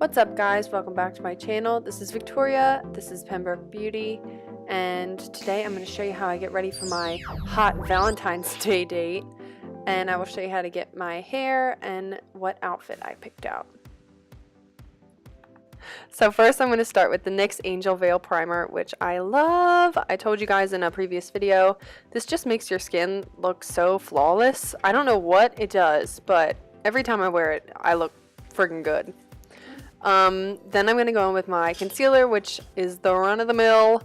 What's up guys, welcome back to my channel. This is Victoria, this is Pembroke Beauty, and today I'm going to show you how I get ready for my hot Valentine's Day date, and I will show you how to get my hair and what outfit I picked out. So first I'm going to start with the NYX Angel Veil Primer, which I love. I told you guys in a previous video, this just makes your skin look so flawless. I don't know what it does, but every time I wear it, I look friggin' good. Then I'm going to go in with my concealer, which is the run-of-the-mill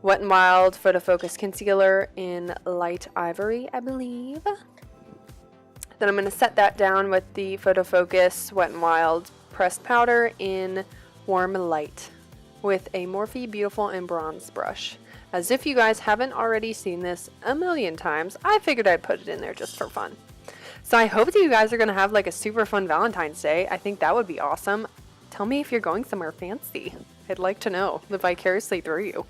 Wet n Wild Photo Focus Concealer in Light Ivory, I believe. Then I'm going to set that down with the Photo Focus Wet n Wild Pressed Powder in Warm Light with a Morphe Beautiful and Bronze brush. As if you guys haven't already seen this a million times, I figured I'd put it in there just for fun. So I hope that you guys are going to have like a super fun Valentine's Day. I think that would be awesome. Tell me if you're going somewhere fancy. I'd like to know, live vicariously through you.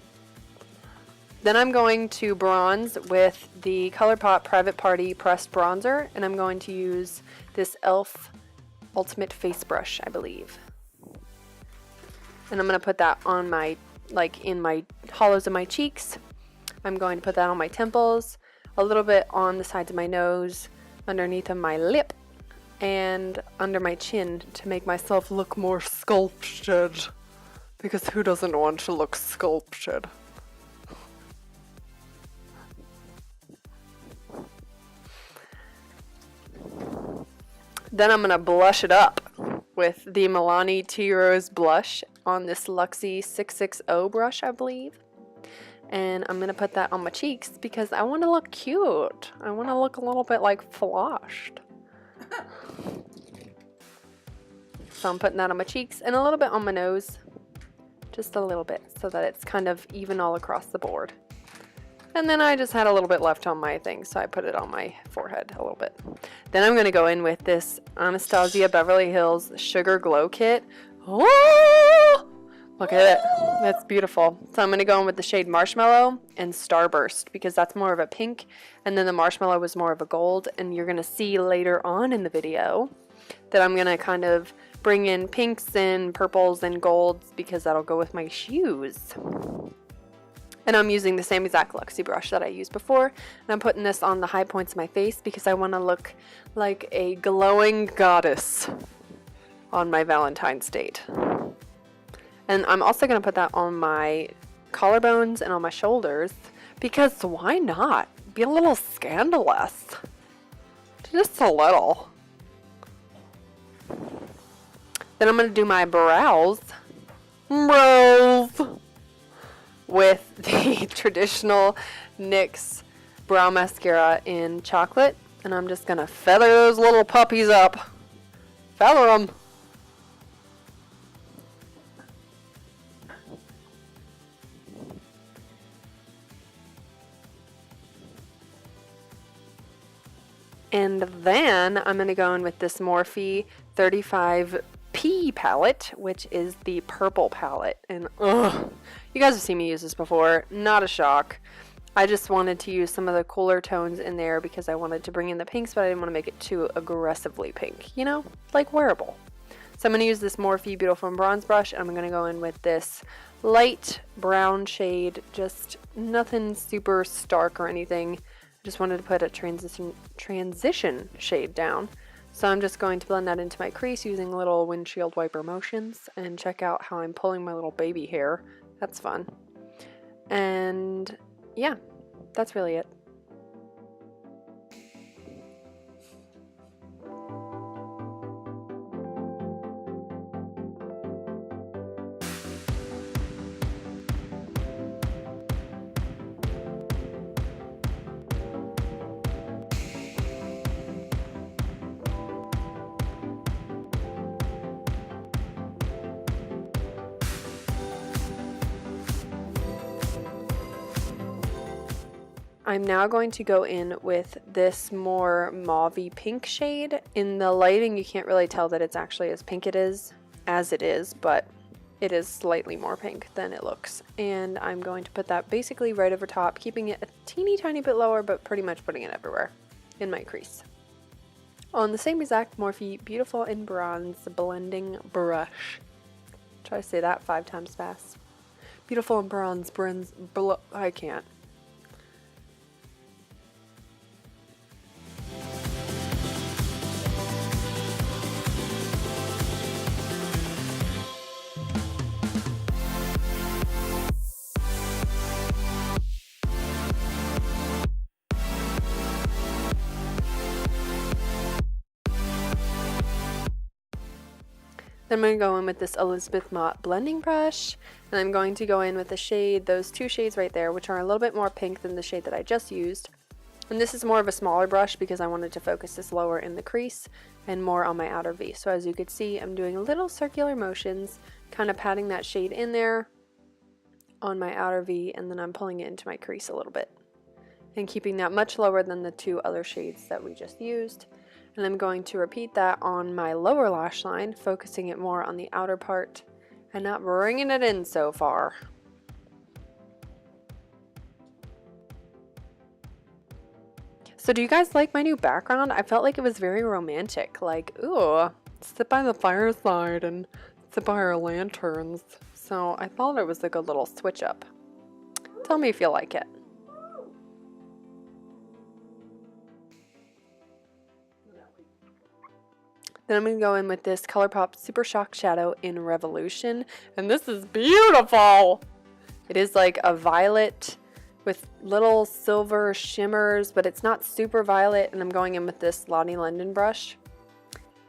Then I'm going to bronze with the ColourPop Private Party Pressed Bronzer, and I'm going to use this e.l.f. Ultimate Face Brush, I believe. And I'm going to put that on my, in my hollows of my cheeks. I'm going to put that on my temples, a little bit on the sides of my nose, underneath of my lip, and under my chin to make myself look more sculpted, because who doesn't want to look sculpted? Then I'm gonna blush it up with the Milani Tea Rose blush on this Luxie 660 brush, I believe, and I'm gonna put that on my cheeks because I want to look cute. I want to look a little bit like flushed. So I'm putting that on my cheeks and a little bit on my nose, just a little bit, so that it's kind of even all across the board. And then I just had a little bit left on my thing, so I put it on my forehead a little bit. Then I'm going to go in with this Anastasia Beverly Hills Sugar Glow Kit. Oh! Look at it. That's beautiful. So I'm going to go in with the shade Marshmallow and Starburst, because that's more of a pink, and then the Marshmallow was more of a gold, and you're going to see later on in the video that I'm going to kind of bring in pinks and purples and golds, because that'll go with my shoes. And I'm using the same exact Luxie brush that I used before, and I'm putting this on the high points of my face because I want to look like a glowing goddess on my Valentine's date. And I'm also going to put that on my collarbones and on my shoulders, because why not? Be a little scandalous. Just a little. Then I'm going to do my brows. With the traditional NYX brow mascara in chocolate. And I'm just going to feather those little puppies up. Feather them. And then I'm going to go in with this Morphe 35P palette, which is the purple palette. And you guys have seen me use this before, not a shock. I just wanted to use some of the cooler tones in there because I wanted to bring in the pinks, but I didn't want to make it too aggressively pink, you know, like wearable. So I'm going to use this Morphe Beautiful and Bronze brush, and I'm going to go in with this light brown shade, just nothing super stark or anything. I just wanted to put a transition shade down. So I'm just going to blend that into my crease using little windshield wiper motions, and check out how I'm pulling my little baby hair. That's fun. And yeah, that's really it. I'm now going to go in with this more mauvey pink shade. In the lighting, you can't really tell that it's actually as pink as it is, but it is slightly more pink than it looks. And I'm going to put that basically right over top, keeping it a teeny tiny bit lower, but pretty much putting it everywhere in my crease. On the same exact Morphe Beautiful in Bronze blending brush. Try to say that 5 times fast. Beautiful in Bronze, I can't. Then I'm going to go in with this Elizabeth Mott blending brush, and I'm going to go in with the shade, those 2 shades right there, which are a little bit more pink than the shade that I just used. And this is more of a smaller brush because I wanted to focus this lower in the crease and more on my outer V. So as you can see, I'm doing little circular motions, kind of patting that shade in there on my outer V, and then I'm pulling it into my crease a little bit and keeping that much lower than the 2 other shades that we just used. And I'm going to repeat that on my lower lash line, focusing it more on the outer part and not bringing it in so far. So do you guys like my new background? I felt like it was very romantic, like, ooh, sit by the fireside and sit by our lanterns. So I thought it was a good little switch up. Tell me if you like it. Then I'm going to go in with this ColourPop Super Shock Shadow in Revolution. And this is beautiful! It is like a violet with little silver shimmers, but it's not super violet. And I'm going in with this Lottie London brush.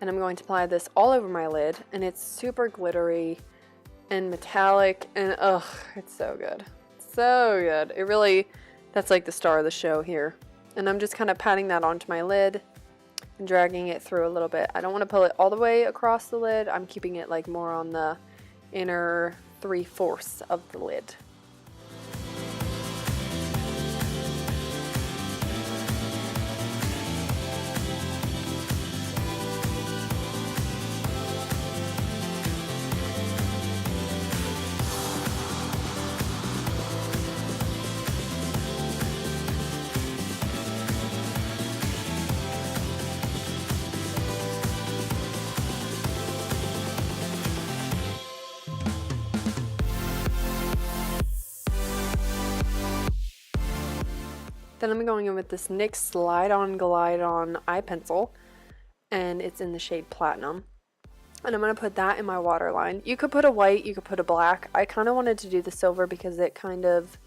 And I'm going to apply this all over my lid. And it's super glittery and metallic. And ugh, it's so good. So good. It really, that's like the star of the show here. And I'm just kind of patting that onto my lid and dragging it through a little bit. I don't want to pull it all the way across the lid. I'm keeping it like more on the inner 3/4 of the lid. Then I'm going in with this NYX Slide On Glide On eye pencil, and it's in the shade Platinum. And I'm going to put that in my waterline. You could put a white, you could put a black. I kind of wanted to do the silver because it kind of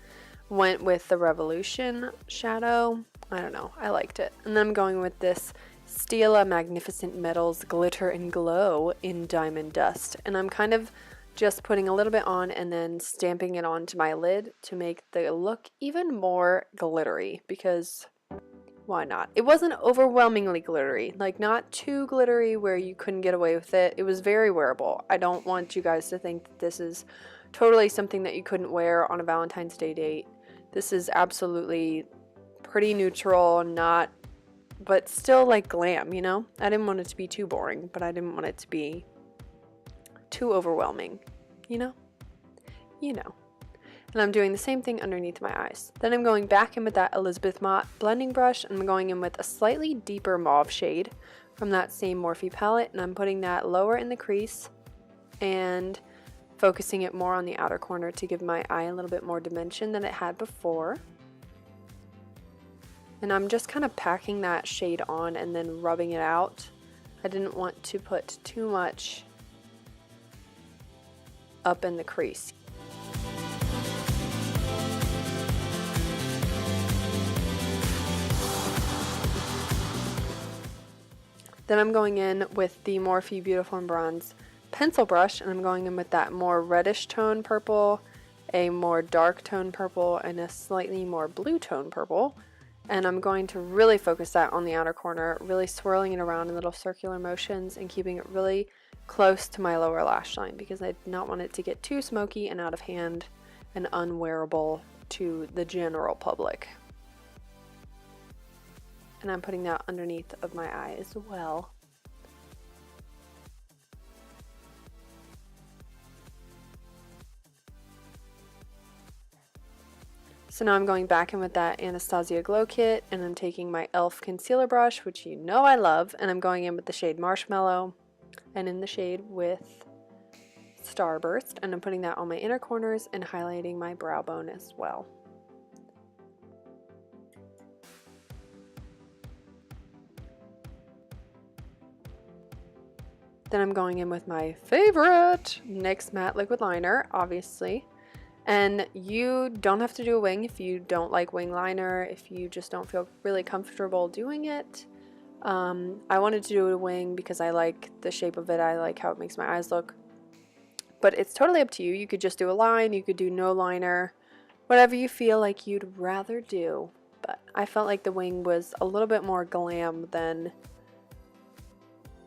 went with the Revolution shadow. I don't know, I liked it. And then I'm going with this Stila Magnificent Metals Glitter and Glow in Diamond Dust. And I'm kind of just putting a little bit on and then stamping it onto my lid to make the look even more glittery, because why not? It wasn't overwhelmingly glittery, like not too glittery where you couldn't get away with it. It was very wearable. I don't want you guys to think that this is totally something that you couldn't wear on a Valentine's Day date. This is absolutely pretty neutral, not, but still like glam, you know? I didn't want it to be too boring, but I didn't want it to be too overwhelming, you know? You know. And I'm doing the same thing underneath my eyes. Then I'm going back in with that Elizabeth Mott blending brush, and I'm going in with a slightly deeper mauve shade from that same Morphe palette, and I'm putting that lower in the crease and focusing it more on the outer corner to give my eye a little bit more dimension than it had before. And I'm just kind of packing that shade on and then rubbing it out. I didn't want to put too much up in the crease. Then I'm going in with the Morphe Beautiful in Bronze pencil brush, and I'm going in with that more reddish tone purple, a more dark tone purple, and a slightly more blue tone purple. And I'm going to really focus that on the outer corner, really swirling it around in little circular motions and keeping it really close to my lower lash line, because I did not want it to get too smoky and out of hand and unwearable to the general public. And I'm putting that underneath of my eye as well. So now I'm going back in with that Anastasia Glow Kit, and I'm taking my e.l.f. concealer brush, which you know I love, and I'm going in with the shade Marshmallow, and in the shade with Starburst, and I'm putting that on my inner corners and highlighting my brow bone as well. Then I'm going in with my favorite NYX Matte Liquid Liner, obviously. And you don't have to do a wing if you don't like wing liner, if you just don't feel really comfortable doing it. I wanted to do a wing because I like the shape of it, I like how it makes my eyes look. But it's totally up to you. You could just do a line, you could do no liner, whatever you feel like you'd rather do. But I felt like the wing was a little bit more glam than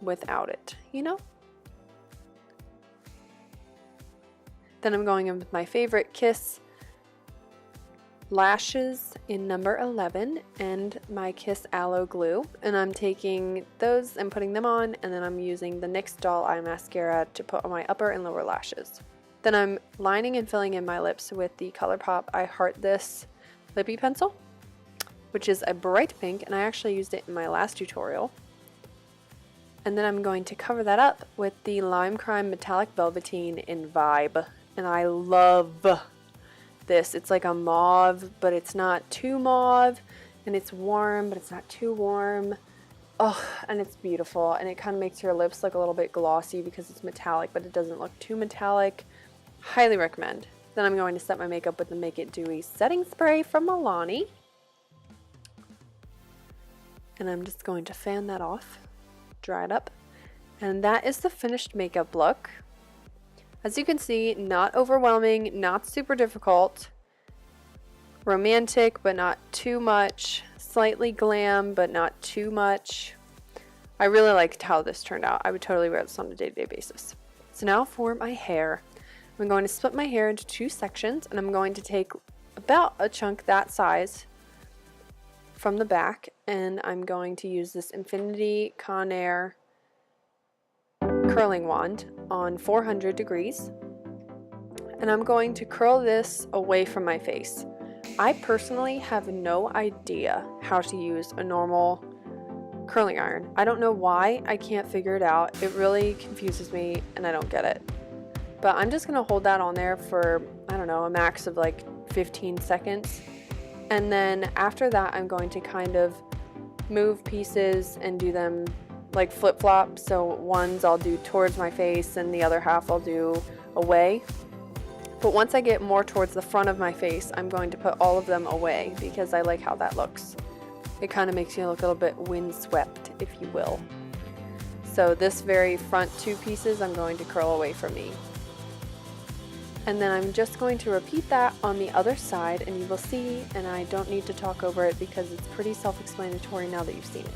without it, you know? Then I'm going in with my favorite Kiss lashes in number 11 and my Kiss Aloe Glue. And I'm taking those and putting them on, and then I'm using the NYX Doll Eye Mascara to put on my upper and lower lashes. Then I'm lining and filling in my lips with the ColourPop I Heart This Lippy Pencil, which is a bright pink, and I actually used it in my last tutorial. And then I'm going to cover that up with the Lime Crime Metallic Velveteen in Vibe. And I love this. It's like a mauve, but it's not too mauve. And it's warm, but it's not too warm. Oh, and it's beautiful. And it kind of makes your lips look a little bit glossy because it's metallic, but it doesn't look too metallic. Highly recommend. Then I'm going to set my makeup with the Make It Dewy setting spray from Milani. And I'm just going to fan that off, dry it up. And that is the finished makeup look. As you can see, not overwhelming, not super difficult, romantic but not too much, slightly glam but not too much. I really liked how this turned out. I would totally wear this on a day-to-day basis. So now for my hair. I'm going to split my hair into two sections, and I'm going to take about a chunk that size from the back, and I'm going to use this Infinity Conair curling wand on 400 degrees, and I'm going to curl this away from my face. I personally have no idea how to use a normal curling iron. I don't know why, I can't figure it out. It really confuses me and I don't get it. But I'm just gonna hold that on there for, I don't know, a max of like 15 seconds. And then after that, I'm going to kind of move pieces and do them like flip-flop. So ones I'll do towards my face and the other half I'll do away. But once I get more towards the front of my face, I'm going to put all of them away because I like how that looks. It kind of makes you look a little bit windswept, if you will. So this very front two pieces I'm going to curl away from me. And then I'm just going to repeat that on the other side, and you will see, and I don't need to talk over it because it's pretty self-explanatory now that you've seen it.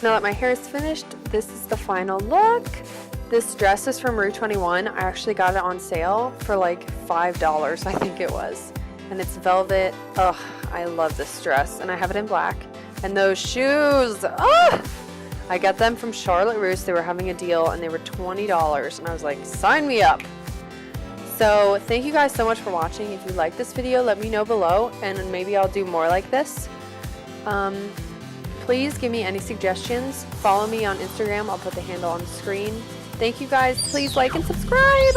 Now that my hair is finished, this is the final look. This dress is from Rue 21. I actually got it on sale for like $5, I think it was. And it's velvet. Ugh, I love this dress. And I have it in black. And those shoes. Ugh! I got them from Charlotte Russe. They were having a deal and they were $20. And I was like, sign me up. So thank you guys so much for watching. If you like this video, let me know below. And maybe I'll do more like this. Please give me any suggestions. Follow me on Instagram. I'll put the handle on the screen. Thank you guys. Please like and subscribe.